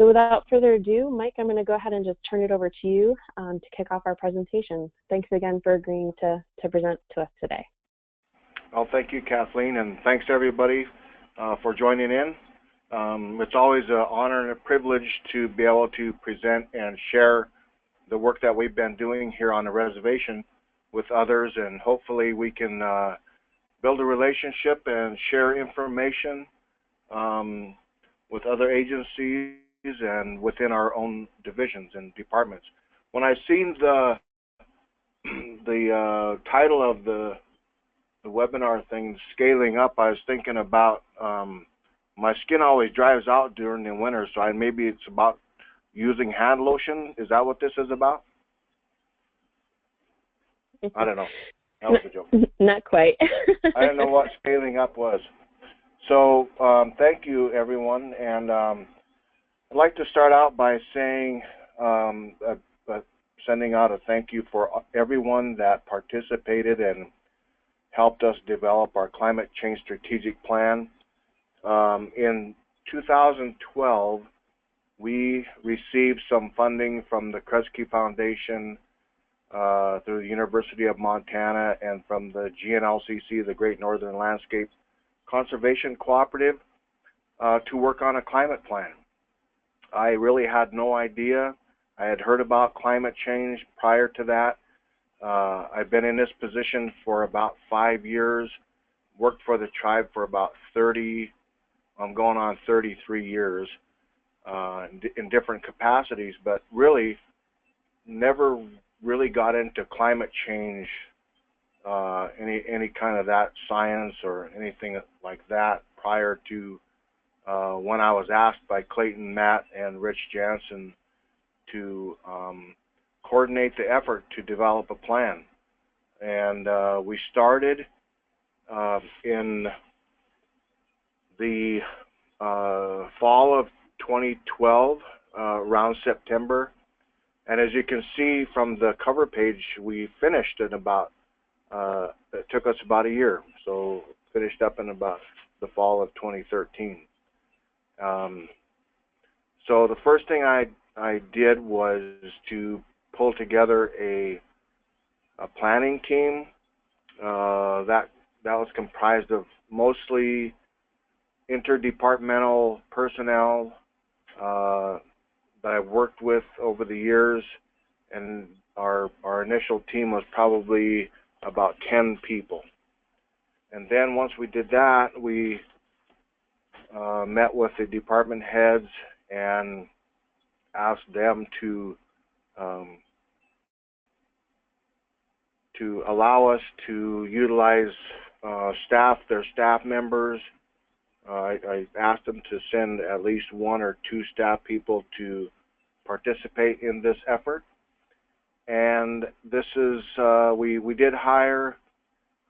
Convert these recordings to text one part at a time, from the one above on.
So without further ado, Mike, I'm going to go ahead and just turn it over to you to kick off our presentation. Thanks again for agreeing to present to us today. Well, thank you, Kathleen, and thanks to everybody for joining in. It's always an honor and a privilege to be able to present and share the work that we've been doing here on the reservation with others, and hopefully we can build a relationship and share information with other agencies and within our own divisions and departments. When I seen the title of the webinar thing, Scaling Up, I was thinking about my skin always dries out during the winter, so maybe it's about using hand lotion. Is that what this is about? I don't know. That was a joke. Not quite. I didn't know what scaling up was. So thank you, everyone. And I'd like to start out by saying, sending out a thank you for everyone that participated and helped us develop our climate change strategic plan. In 2012, we received some funding from the Kresge Foundation through the University of Montana and from the GNLCC, the Great Northern Landscape Conservation Cooperative, to work on a climate plan. I really had no idea. I had heard about climate change prior to that. I've been in this position for about 5 years, worked for the tribe for about 30, I'm going on 33 years in different capacities, but really never really got into climate change, any kind of that science or anything like that prior to when I was asked by Clayton, Matt, and Rich Jansen to coordinate the effort to develop a plan. And we started in the fall of 2012, around September. And as you can see from the cover page, we finished in about, it took us about a year. So finished up in about the fall of 2013. So the first thing I did was to pull together a planning team that was comprised of mostly interdepartmental personnel that I've worked with over the years, and our initial team was probably about 10 people. And then once we did that, we met with the department heads and asked them to allow us to utilize their staff members. I asked them to send at least 1 or 2 staff people to participate in this effort. And this is, we did hire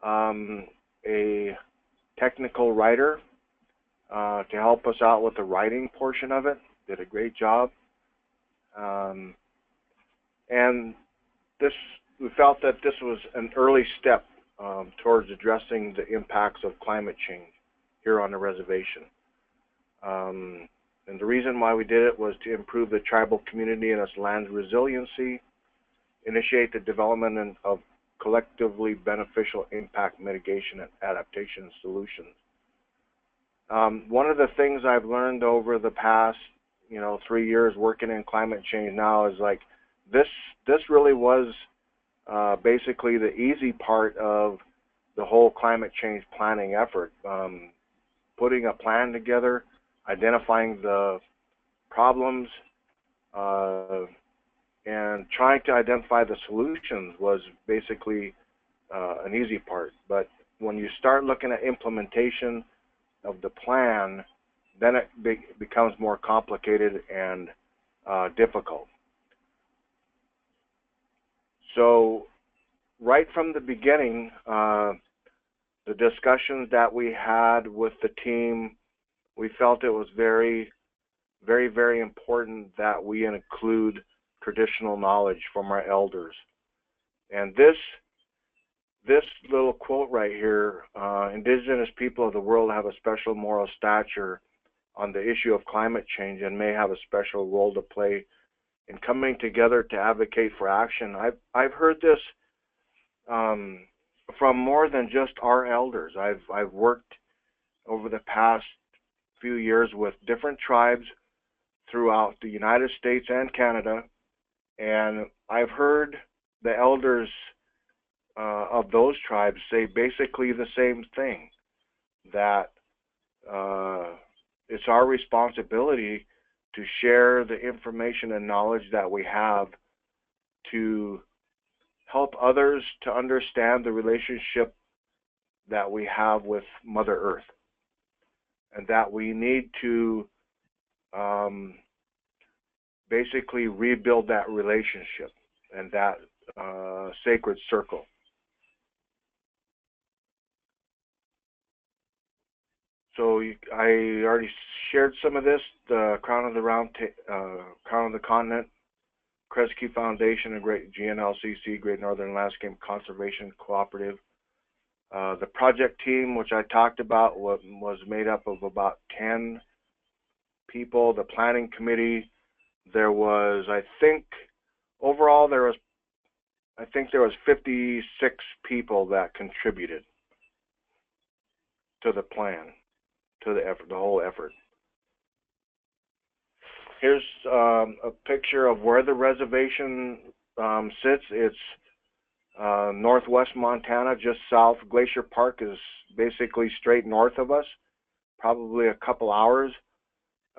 a technical writer to help us out with the writing portion of it. Did a great job. And we felt that this was an early step towards addressing the impacts of climate change here on the reservation. And the reason why we did it was to improve the tribal community and its land's resiliency, initiate the development of collectively beneficial impact mitigation and adaptation solutions. One of the things I've learned over the past, 3 years working in climate change now is like this really was basically the easy part of the whole climate change planning effort. Putting a plan together, identifying the problems, and trying to identify the solutions was basically an easy part. But when you start looking at implementation of the plan, then it becomes more complicated and difficult. So right from the beginning, the discussions that we had with the team, we felt it was very, very, very important that we include traditional knowledge from our elders. And this little quote right here, indigenous people of the world have a special moral stature on the issue of climate change and may have a special role to play in coming together to advocate for action. I've heard this from more than just our elders. I've worked over the past few years with different tribes throughout the United States and Canada, and I've heard the elders of those tribes say basically the same thing, that it's our responsibility to share the information and knowledge that we have to help others to understand the relationship that we have with Mother Earth, and that we need to basically rebuild that relationship and that sacred circle. So I already shared some of this. The Crown of the Continent, Kresge Foundation, and Great GNLCC, Great Northern Landscape Conservation Cooperative. The project team, which I talked about, was made up of about 10 people. The planning committee, there was, I think, overall there was 56 people that contributed to the plan, to the effort, the whole effort. Here's a picture of where the reservation sits. It's northwest Montana, just south. Glacier Park is basically straight north of us, probably a couple hours.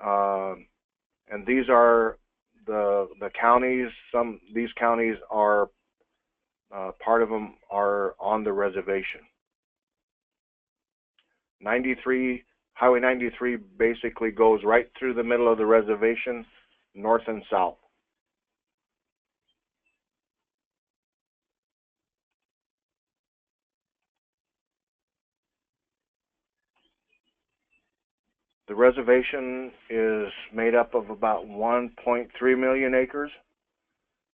And these are the counties. These counties are part of them are on the reservation. Highway 93 basically goes right through the middle of the reservation, north and south. The reservation is made up of about 1.3 million acres,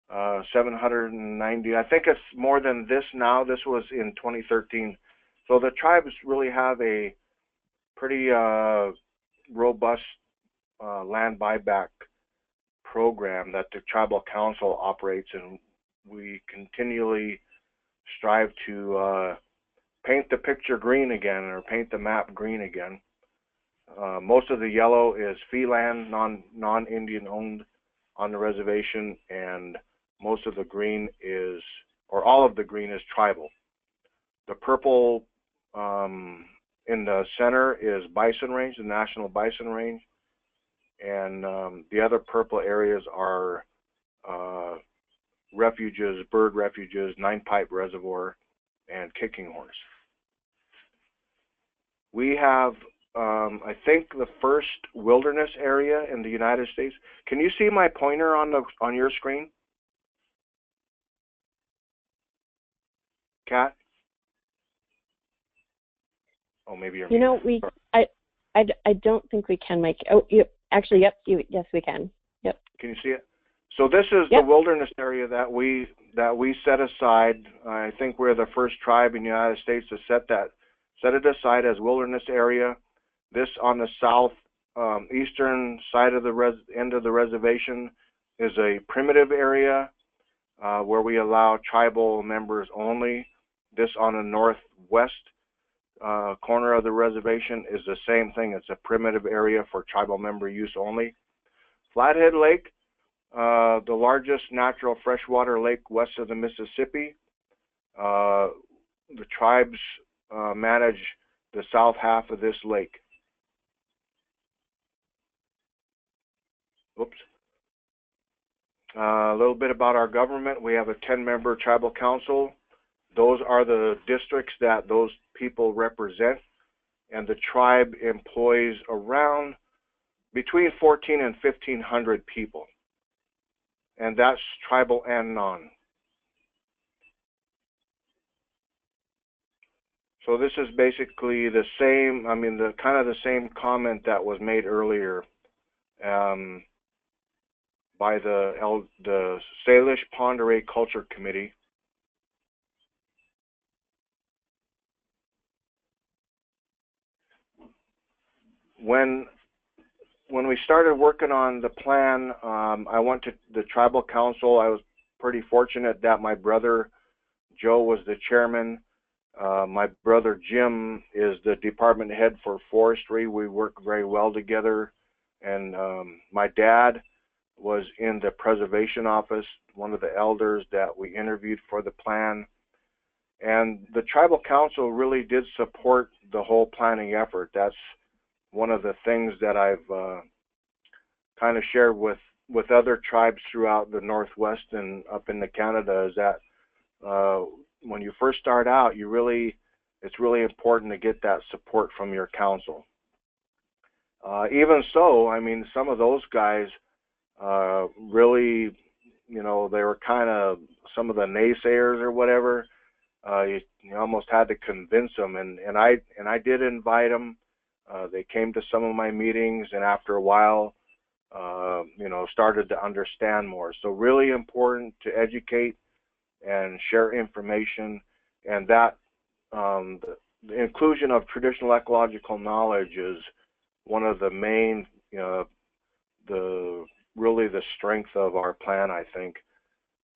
790, I think it's more than this now. This was in 2013. So the tribes really have a pretty robust land buyback program that the tribal council operates, and we continually strive to paint the picture green again, or paint the map green again. Most of the yellow is fee land, non-Indian owned on the reservation, and most of the green is, or all of the green is tribal. The purple in the center is bison range, the national bison range, and the other purple areas are refuges, bird refuges, Nine Pipe Reservoir, and Kicking Horse. We have, I think, the first wilderness area in the United States. Can you see my pointer on your screen, Kat? Oh, maybe you're. You know, I don't think we can, Mike. Oh, actually, yep. Yes, we can. Yep. Can you see it? So this is the wilderness area that we set aside. I think we're the first tribe in the United States to set it aside as wilderness area. This on the south eastern side of the end of the reservation is a primitive area where we allow tribal members only. This on the northwest corner of the reservation is the same thing. It's a primitive area for tribal member use only. Flathead Lake, the largest natural freshwater lake west of the Mississippi. The tribes manage the south half of this lake. Oops. A little bit about our government. We have a 10-member tribal council. Those are the districts that those people represent, and the tribe employs around between 1,400 and 1,500 people, and that's tribal and non. So this is basically the same, I mean, the kind of the same comment that was made earlier by the Salish Ponderay Culture Committee. When when we started working on the plan, I went to the tribal council. I was pretty fortunate that my brother Joe was the chairman. My brother Jim is the department head for forestry. We work very well together. And my dad was in the preservation office, one of the elders that we interviewed for the plan. And the tribal council really did support the whole planning effort. That's one of the things that I've kind of shared with other tribes throughout the Northwest and up into Canada, is that when you first start out, it's really important to get that support from your council. Even so, I mean, some of those guys really, you know, they were kind of some of the naysayers or whatever. You almost had to convince them, and I did invite them. They came to some of my meetings, and after a while, you know, started to understand more. So really important to educate and share information, and that the inclusion of traditional ecological knowledge is one of the main, really the strength of our plan, I think.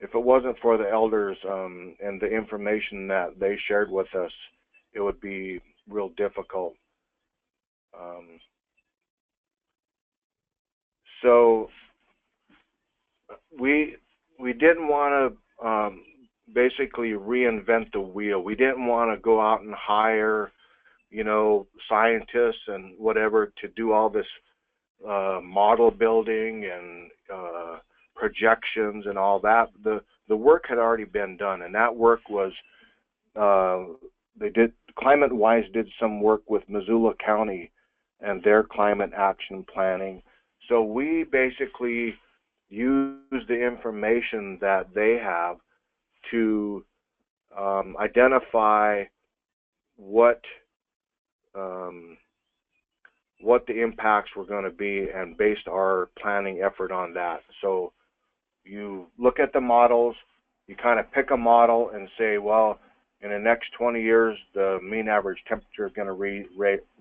If it wasn't for the elders and the information that they shared with us, it would be real difficult. So we didn't want to basically reinvent the wheel. We didn't want to go out and hire, you know, scientists and whatever to do all this model building and projections and all that. The work had already been done, and that work was Climate-Wise did some work with Missoula County and their climate action planning. So we basically use the information that they have to identify what the impacts were going to be, and based our planning effort on that. So you look at the models, you kind of pick a model and say, well, in the next 20 years, the mean average temperature is going to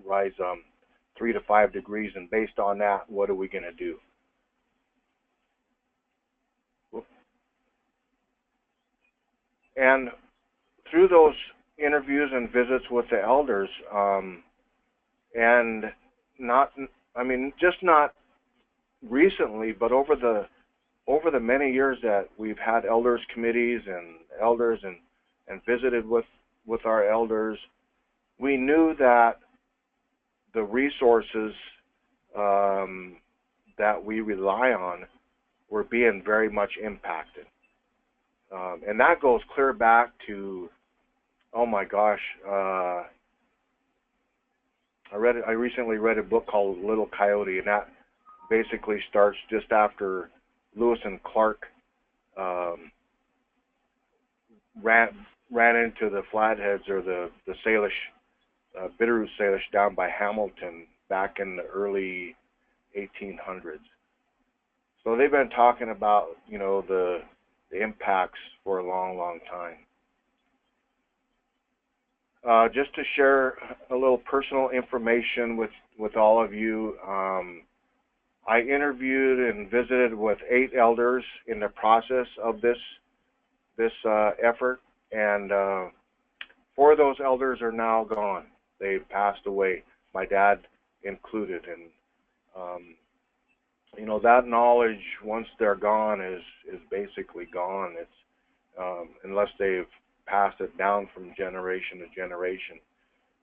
rise 3 to 5 degrees, and based on that, what are we going to do? And through those interviews and visits with the elders, and not recently, but over the many years that we've had elders committees and elders and visited with our elders, we knew that the resources that we rely on were being very much impacted. And that goes clear back to, oh my gosh, I recently read a book called Little Coyote, and that basically starts just after Lewis and Clark ran into the flatheads or the Salish, Bitterroot Salish down by Hamilton back in the early 1800s. So they've been talking about, you know, the impacts for a long, long time. Just to share a little personal information with all of you, I interviewed and visited with 8 elders in the process of this effort, and 4 of those elders are now gone. They passed away, my dad included, and you know, that knowledge, once they're gone, is basically gone. It's unless they've passed it down from generation to generation.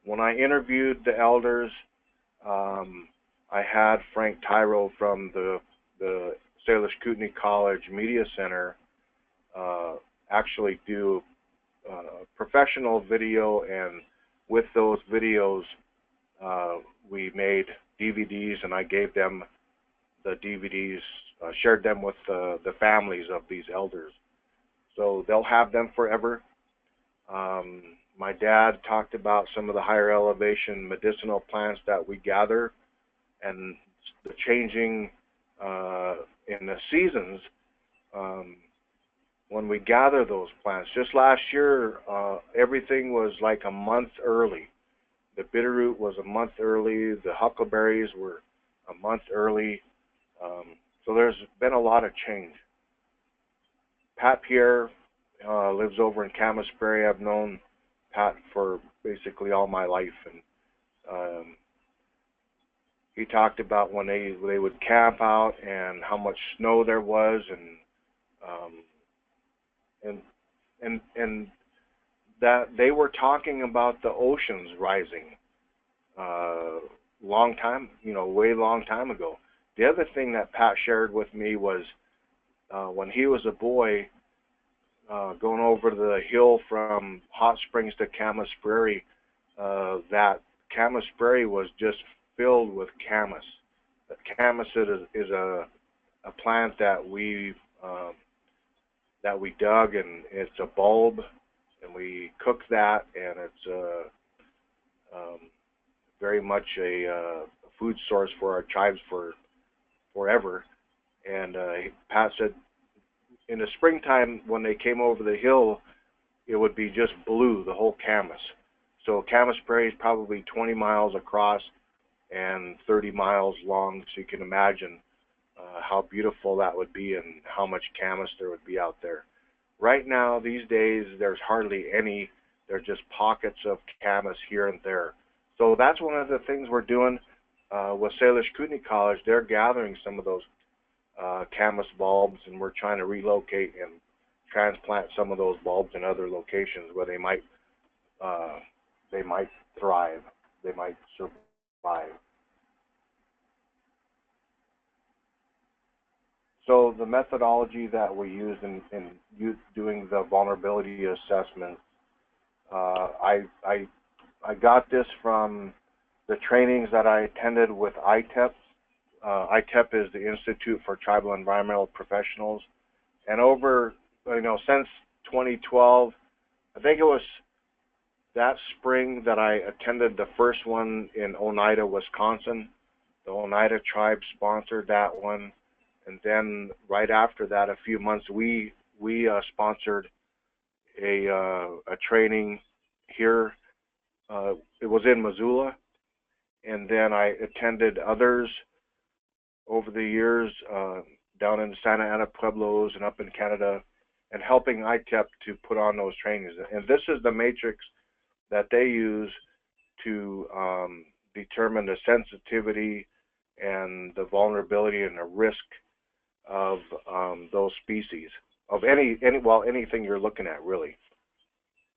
When I interviewed the elders, I had Frank Tyro from the Salish Kootenai College Media Center actually do professional video, and with those videos we made DVDs, and I gave them the DVDs, shared them with the families of these elders. So they'll have them forever. My dad talked about some of the higher elevation medicinal plants that we gather, and the changing in the seasons when we gather those plants. Just last year, everything was like a month early. The bitterroot was a month early. The huckleberries were a month early. So there's been a lot of change. Pat Pierre lives over in Camas Prairie. I've known Pat for basically all my life, and he talked about when they would camp out and how much snow there was, and that they were talking about the oceans rising long time, way long time ago. The other thing that Pat shared with me was when he was a boy, going over the hill from Hot Springs to Camas Prairie, that Camas Prairie was just filled with camas. Camas is a plant that we dug, and it's a bulb, and we cook that, and it's very much a food source for our tribes for forever. And Pat said in the springtime when they came over the hill, it would be just blue, the whole Camas. So Camas Prairie is probably 20 miles across and 30 miles long, so you can imagine how beautiful that would be and how much Camas there would be out there. Right now, these days, there's hardly any. There's just pockets of Camas here and there. So that's one of the things we're doing with Salish Kootenai College. They're gathering some of those Camas bulbs, and we're trying to relocate and transplant some of those bulbs in other locations where they might thrive, they might survive. So the methodology that we use in doing the vulnerability assessment, I got this from the trainings that I attended with ITEP. ITEP is the Institute for Tribal Environmental Professionals, and over, since 2012, I think it was that spring that I attended the first one in Oneida, Wisconsin. The Oneida tribe sponsored that one, and then right after that, a few months, we sponsored a training here. It was in Missoula, and then I attended others over the years down in Santa Ana Pueblos and up in Canada, and helping ITEP to put on those trainings. And this is the matrix that they use to determine the sensitivity and the vulnerability and the risk of those species, of anything you're looking at, really,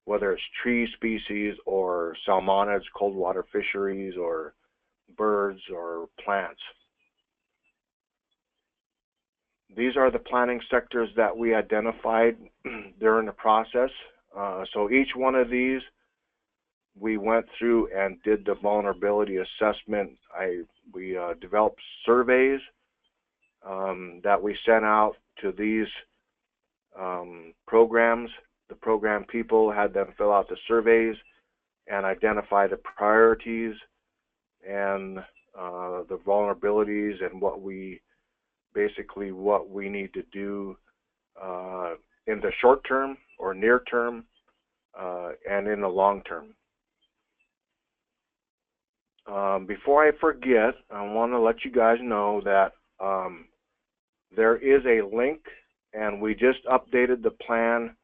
whether it's tree species or salmonids, cold water fisheries, or birds or plants. These are the planning sectors that we identified during the process. So each one of these, we went through and did the vulnerability assessment. We developed surveys that we sent out to these programs. The program people had them fill out the surveys and identify the priorities and the vulnerabilities and what we need to do in the short term or near term and in the long term. Before I forget, I want to let you guys know that there is a link, and we just updated the plan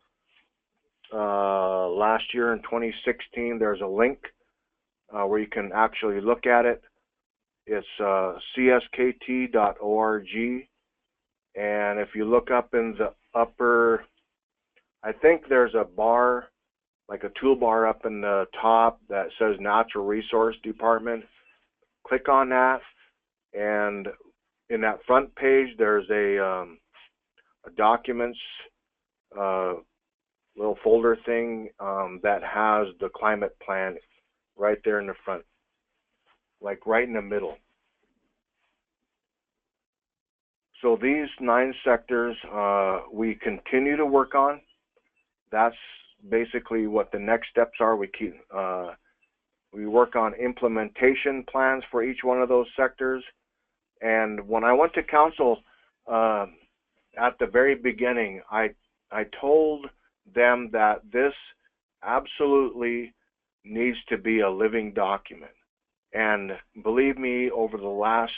last year in 2016. There's a link where you can actually look at it. It's cskt.org, and if you look up in the upper, I think there's a bar, like a toolbar up in the top that says Natural Resource Department. Click on that, and in that front page there's a documents little folder thing that has the climate plan right there in the front, like right in the middle. So these 9 sectors we continue to work on. That's basically what the next steps are. We work on implementation plans for each one of those sectors. And when I went to council at the very beginning, I told them that this absolutely needs to be a living document. And believe me, over the last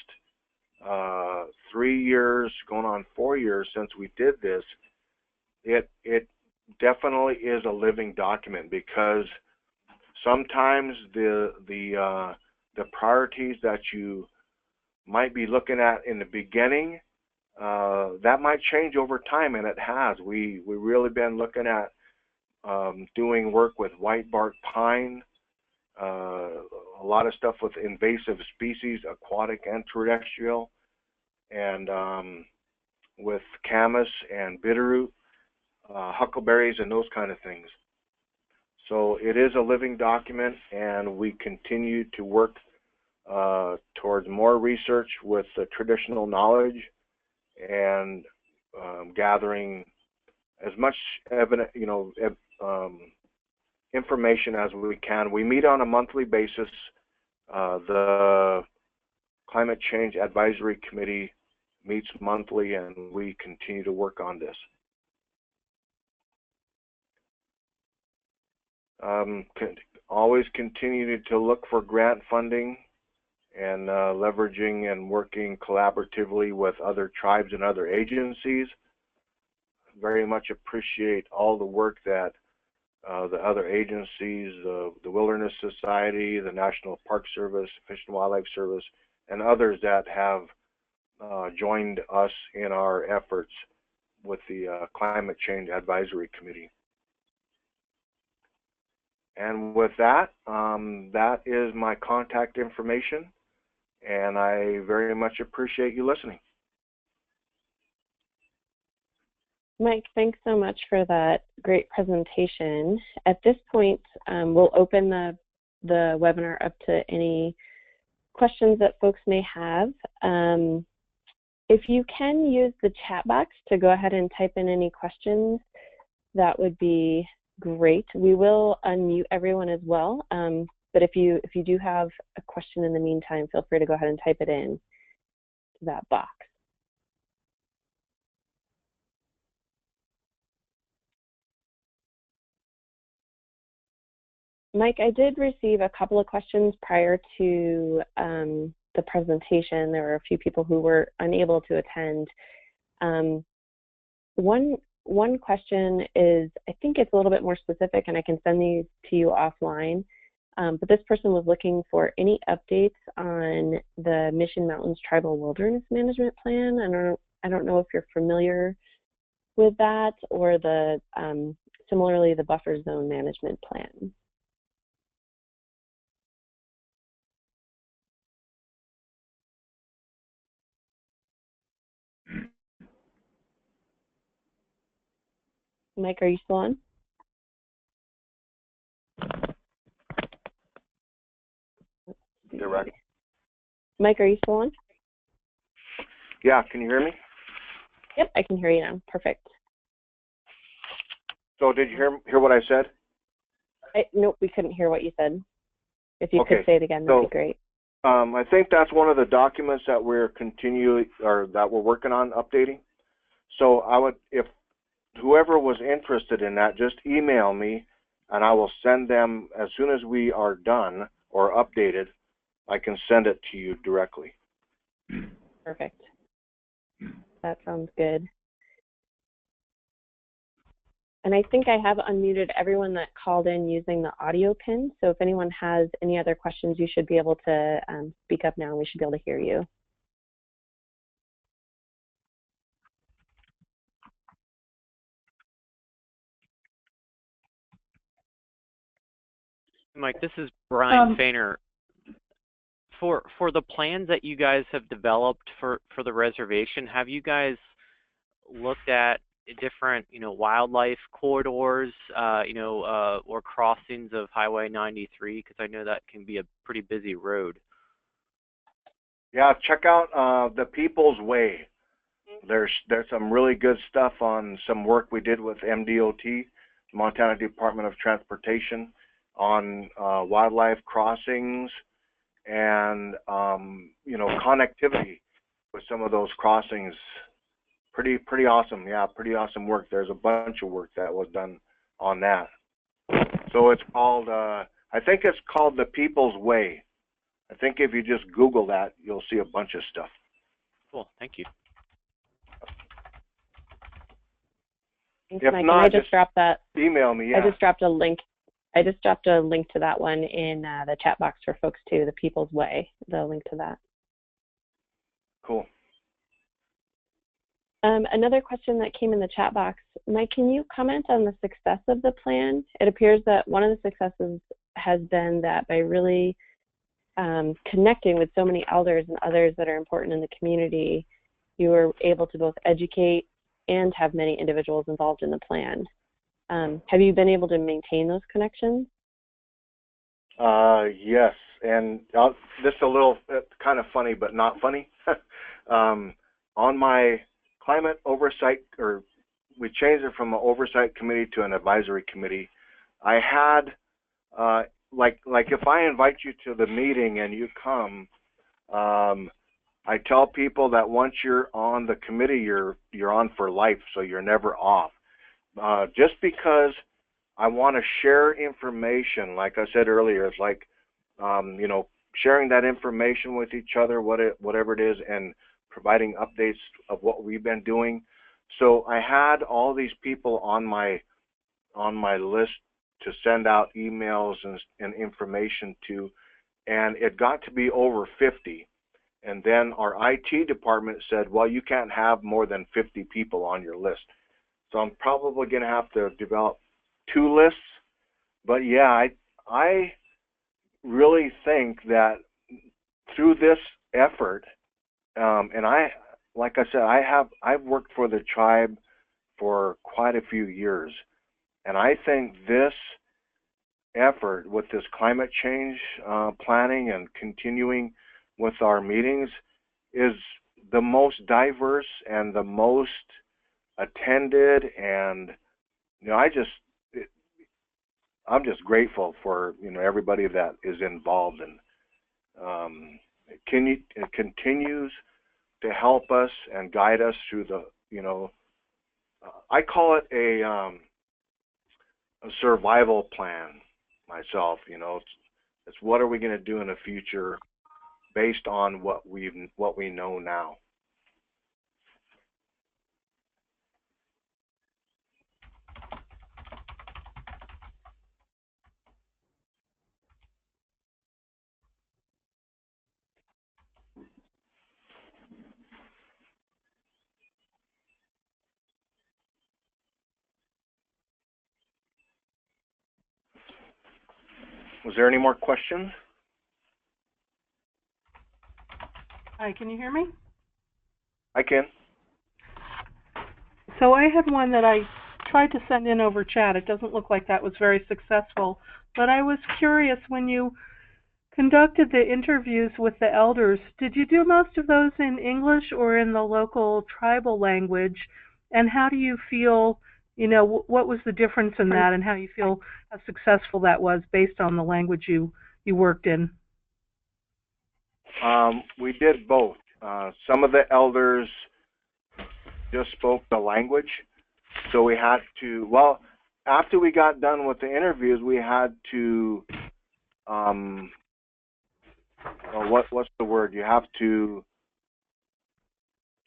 3 years, going on 4 years since we did this, it definitely is a living document, because sometimes the priorities that you might be looking at in the beginning, that might change over time, and it has. We really been looking at doing work with white bark pine, a lot of stuff with invasive species, aquatic and terrestrial, and with camas and bitterroot, huckleberries, and those kind of things. So it is a living document, and we continue to work towards more research with the traditional knowledge and gathering as much evidence, information as we can. We meet on a monthly basis. The Climate Change Advisory Committee meets monthly, and we continue to work on this. Always continue to look for grant funding and leveraging and working collaboratively with other tribes and other agencies. Very much appreciate all the work that the other agencies, the Wilderness Society, the National Park Service, Fish and Wildlife Service, and others that have joined us in our efforts with the Climate Change Advisory Committee. And with that, that is my contact information, and I very much appreciate you listening. Mike, thanks so much for that great presentation. At this point, we'll open the webinar up to any questions that folks may have. If you can use the chat box to go ahead and type in any questions, that would be great. We will unmute everyone as well, but if you do have a question in the meantime, feel free to go ahead and type it in to that box. Mike, I did receive a couple of questions prior to the presentation. There were a few people who were unable to attend. One question is, I think it's a little bit more specific, and I can send these to you offline, but this person was looking for any updates on the Mission Mountains Tribal Wilderness Management Plan. I don't know if you're familiar with that, or the similarly the Buffer Zone Management Plan. Mike, are you still on? Direct. Mike, are you still on? Yeah, can you hear me? Yep, I can hear you now. Perfect. So did you hear what I said? Nope, we couldn't hear what you said. If you could say it again, that'd be great. I think that's one of the documents that we're that we're working on updating. So I would, if whoever was interested in that, just email me, and I will send them as soon as we are done or updated. I can send it to you directly. Perfect. That sounds good. And I think I have unmuted everyone that called in using the audio pin. So if anyone has any other questions, you should be able to speak up now, and we should be able to hear you. Mike, this is Brian Fainer. For the plans that you guys have developed for the reservation, have you guys looked at different wildlife corridors, or crossings of Highway 93? Because I know that can be a pretty busy road. Yeah, check out the People's Way. There's some really good stuff on some work we did with MDOT, Montana Department of Transportation, on wildlife crossings and connectivity with some of those crossings. Pretty awesome. Yeah, pretty awesome work. There's a bunch of work that was done on that. So it's called, I think it's called the People's Way. I think if you just Google that, you'll see a bunch of stuff. Cool. Thank you. Thanks, If Mike. not, and I just dropped that. Email me. Yeah. I just dropped a link. I just dropped a link to that one in the chat box for folks too. The People's Way. The link to that. Cool. Another question that came in the chat box. Mike, can you comment on the success of the plan? It appears that one of the successes has been that by really connecting with so many elders and others that are important in the community, you were able to both educate and have many individuals involved in the plan. Have you been able to maintain those connections? Yes, and this is a little kind of funny, but not funny. On my climate oversight, or we changed it from an oversight committee to an advisory committee. I had, like if I invite you to the meeting and you come, I tell people that once you're on the committee, you're on for life, so you're never off. Just because I want to share information, like I said earlier, it's like, you know, sharing that information with each other, whatever it is, and providing updates of what we've been doing. So I had all these people on my list to send out emails and information to, and it got to be over 50. And then our IT department said, well, you can't have more than 50 people on your list. So I'm probably going to have to develop 2 lists. But yeah, I really think that through this effort, and like I said, I've worked for the tribe for quite a few years, and I think this effort with this climate change planning and continuing with our meetings is the most diverse and the most attended, and you know, I'm just grateful for, you know, everybody that is involved, and it continues to help us and guide us through the, you know, I call it a survival plan myself. You know, it's what are we going to do in the future based on what we know now. Was there any more questions? Hi, can you hear me? I can. So I had one that I tried to send in over chat. It doesn't look like that was very successful. But I was curious, when you conducted the interviews with the elders, did you do most of those in English or in the local tribal language? And how do you feel, you know, what was the difference in that, and how you feel how successful that was based on the language you worked in? We did both. Some of the elders just spoke the language, so we had to, well, after we got done with the interviews, we had to, what's the word? You have to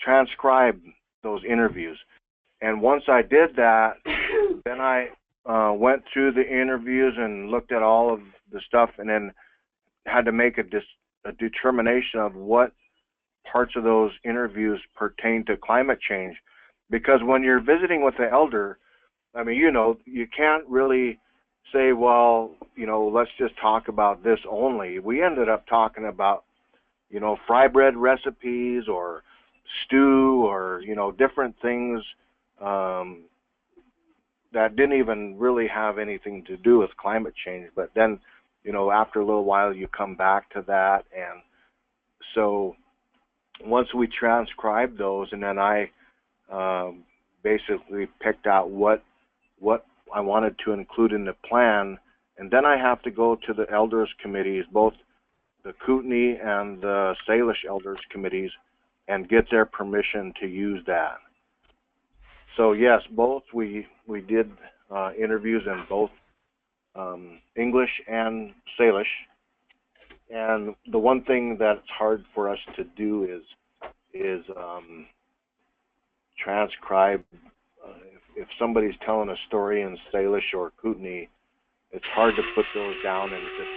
transcribe those interviews. And once I did that, then I went through the interviews and looked at all of the stuff, and then had to make a determination of what parts of those interviews pertain to climate change. Because when you're visiting with the elder, I mean, you know, you can't really say, well, you know, let's just talk about this only. We ended up talking about, you know, fry bread recipes or stew, or, you know, different things that didn't even really have anything to do with climate change. But then, you know, after a little while, you come back to that. And so once we transcribed those, and then I basically picked out what I wanted to include in the plan, and then I have to go to the elders committees, both the Kootenai and the Salish elders committees, and get their permission to use that. So yes, both we did interviews in both English and Salish. And the one thing that's hard for us to do is transcribed. If somebody's telling a story in Salish or Kootenai, it's hard to put those down in just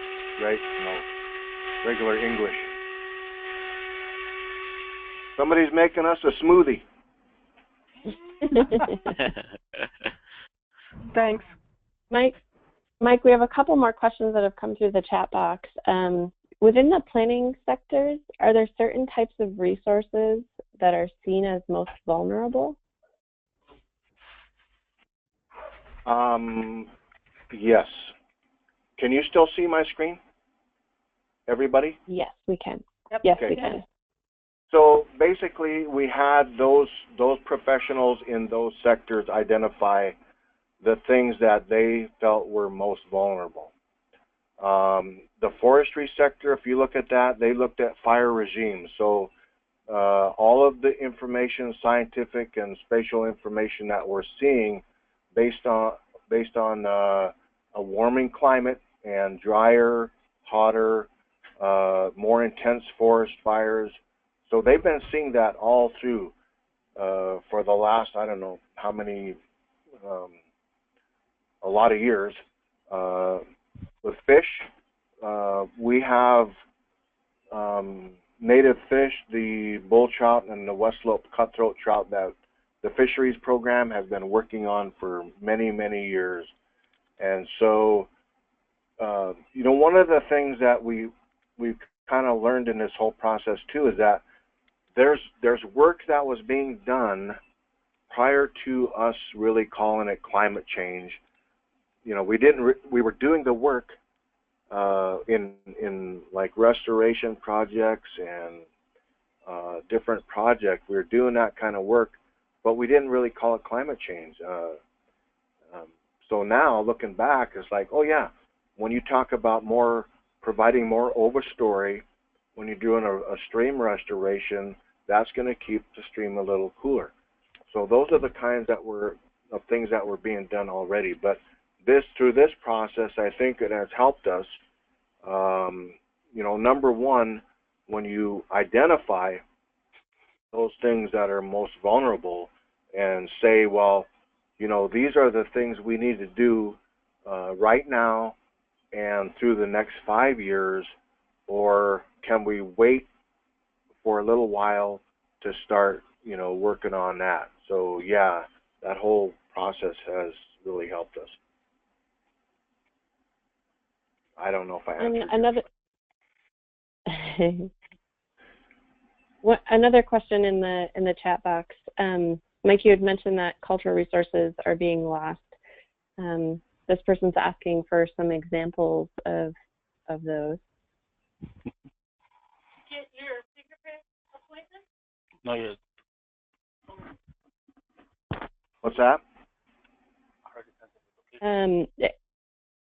regular English. Somebody's making us a smoothie. Thanks. Mike, we have a couple more questions that have come through the chat box. Within the planning sectors, are there certain types of resources that are seen as most vulnerable? Yes. Can you still see my screen? Everybody? Yes, we can. Yep. Yes, Okay. we can. So basically, we had those professionals in those sectors identify the things that they felt were most vulnerable. The forestry sector, if you look at that, they looked at fire regimes. So all of the information, scientific and spatial information that we're seeing, based on a warming climate and drier, hotter, more intense forest fires. So they've been seeing that all through for the last, I don't know how many, a lot of years. With fish, we have native fish, the bull trout and the West Slope cutthroat trout that the fisheries program has been working on for many, many years. And so, one of the things that we've kind of learned in this whole process too is that there's work that was being done prior to us really calling it climate change. We were doing the work in like restoration projects and different projects. We were doing that kind of work, but we didn't really call it climate change. So now looking back, it's like, oh yeah, when you talk about providing more overstory, when you're doing a stream restoration, that's going to keep the stream a little cooler. So those are the kinds of things that were being done already. But through this process, I think it has helped us. Number one, when you identify those things that are most vulnerable and say, well, these are the things we need to do right now and through the next 5 years, or can we wait for a little while to start, working on that? So yeah, that whole process has really helped us. I don't know if I answered. Another question in the chat box. Mike, you had mentioned that cultural resources are being lost. This person's asking for some examples of those. Get your fingerprint appointment? Not yet. What's that?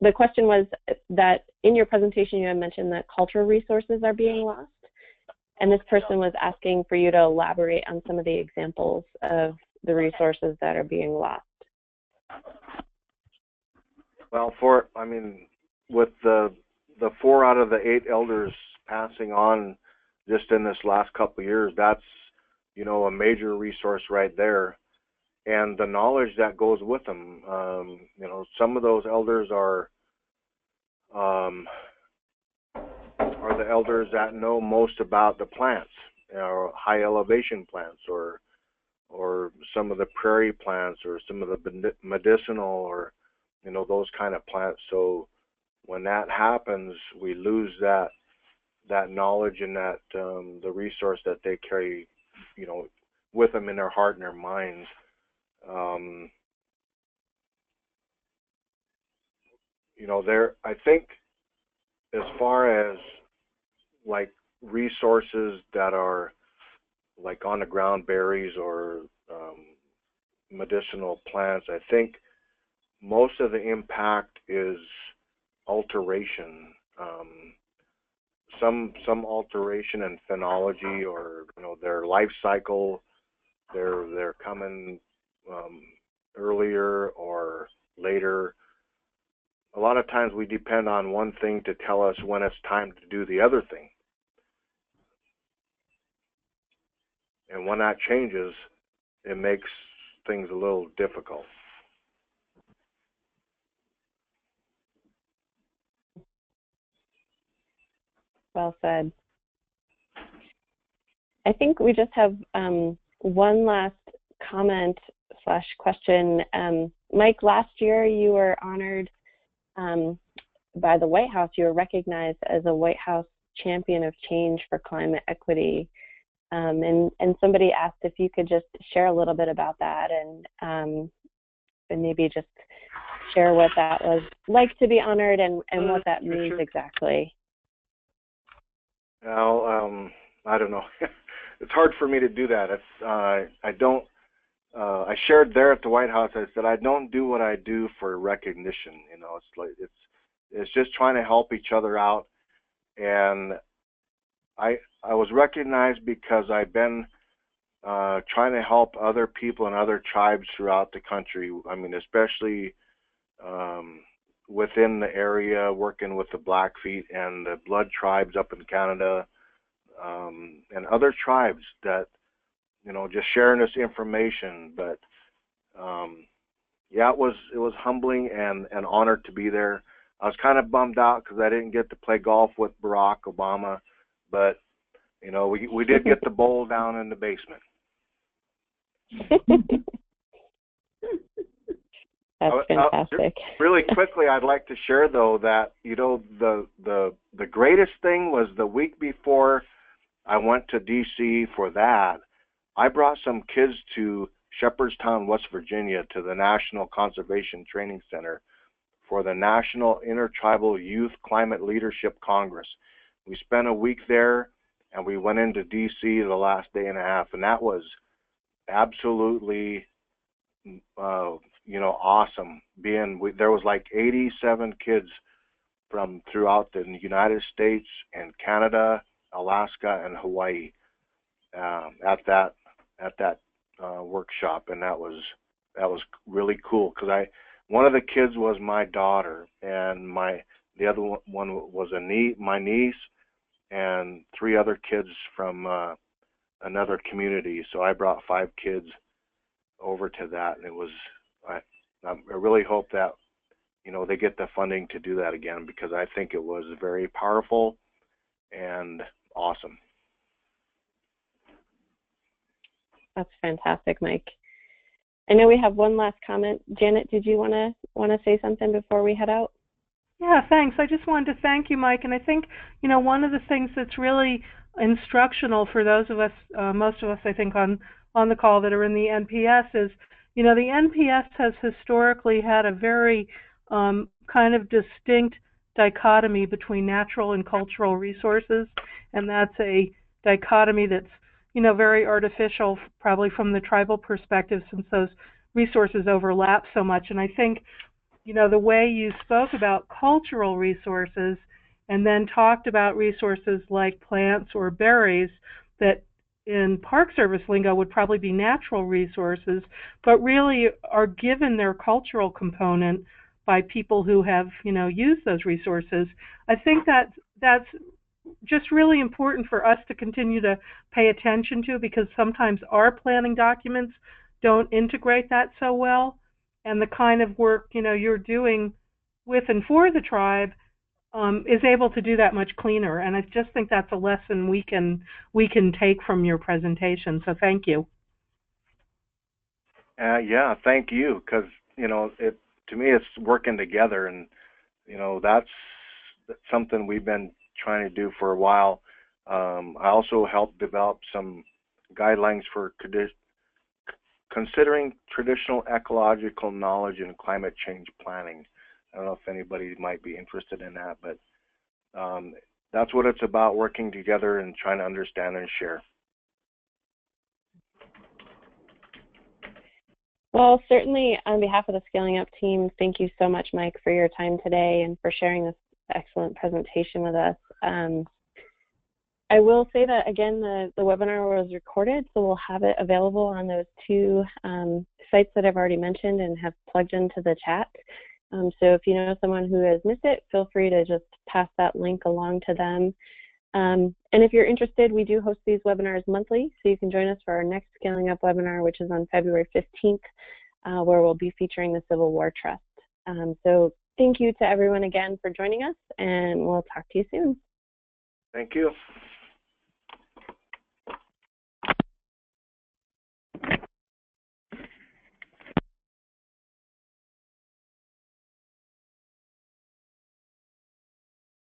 The question was that in your presentation you had mentioned that cultural resources are being lost, and this person was asking for you to elaborate on some of the examples of the resources that are being lost. Well, with the 4 out of the 8 elders passing on just in this last couple of years, that's, a major resource right there. And the knowledge that goes with them. Some of those elders are the elders that know most about the plants, high elevation plants, or some of the prairie plants, or some of the medicinal, or those kind of plants. So when that happens, we lose that knowledge and that the resource that they carry, with them in their heart and their minds. I think as far as like resources that are like on the ground berries or medicinal plants, I think most of the impact is alteration. Some alteration in phenology, or their life cycle. They're coming earlier or later. A lot of times we depend on one thing to tell us when it's time to do the other thing. And when that changes, it makes things a little difficult. Well said. I think we just have one last comment / question. Mike, last year you were honored by the White House. You were recognized as a White House champion of change for climate equity. And somebody asked if you could just share a little bit about that and maybe just share what that was like to be honored and what that means exactly. Well, I don't know. It's hard for me to do that. I shared there at the White House. I said I don't do what I do for recognition. You know, it's just trying to help each other out. And I was recognized because I've been trying to help other people and other tribes throughout the country. I mean, especially within the area, working with the Blackfeet and the Blood tribes up in Canada, and other tribes that, you know, just sharing this information. But yeah, it was humbling and an honor to be there. I was kind of bummed out because I didn't get to play golf with Barack Obama, but you know, we did get the bowl down in the basement. That's fantastic. Really quickly, I'd like to share though that, you know, the greatest thing was the week before I went to DC for that, I brought some kids to Shepherdstown, West Virginia, to the National Conservation Training Center for the National Intertribal Youth Climate Leadership Congress. We spent a week there, and we went into DC the last day and a half, and that was absolutely, you know, awesome. There was like 87 kids from throughout the United States and Canada, Alaska, and Hawaii at that workshop, and that was really cool because one of the kids was my daughter, and the other one was my niece, and 3 other kids from another community. So I brought 5 kids over to that, and I really hope that, you know, they get the funding to do that again, because I think it was very powerful and awesome. That's fantastic, Mike. I know we have one last comment. Janet, did you want to say something before we head out? Yeah, thanks. I just wanted to thank you, Mike. And I think, you know, one of the things that's really instructional for those of us, most of us, I think, on the call that are in the NPS is, you know, the NPS has historically had a very kind of distinct dichotomy between natural and cultural resources, and that's a dichotomy that's, you know, very artificial, probably from the tribal perspective, since those resources overlap so much. And I think, you know, the way you spoke about cultural resources and then talked about resources like plants or berries that in Park Service lingo would probably be natural resources, but really are given their cultural component by people who have, you know, used those resources. I think that's just really important for us to continue to pay attention to, because sometimes our planning documents don't integrate that so well, and the kind of work, you know, you're doing with and for the tribe is able to do that much cleaner. And I just think that's a lesson we can take from your presentation. So thank you. Yeah, thank you, because, you know, to me it's working together, and, you know, that's something we've been trying to do for a while. I also helped develop some guidelines for considering traditional ecological knowledge in climate change planning. I don't know if anybody might be interested in that, but that's what it's about, working together and trying to understand and share. Well, certainly on behalf of the Scaling Up team, thank you so much, Mike, for your time today and for sharing this excellent presentation with us. I will say that, again, the webinar was recorded, so we'll have it available on those 2 sites that I've already mentioned and have plugged into the chat. So if you know someone who has missed it, feel free to just pass that link along to them. And if you're interested, we do host these webinars monthly, so you can join us for our next Scaling Up webinar, which is on February 15th, where we'll be featuring the Civil War Trust. So thank you to everyone again for joining us, and we'll talk to you soon. Thank you.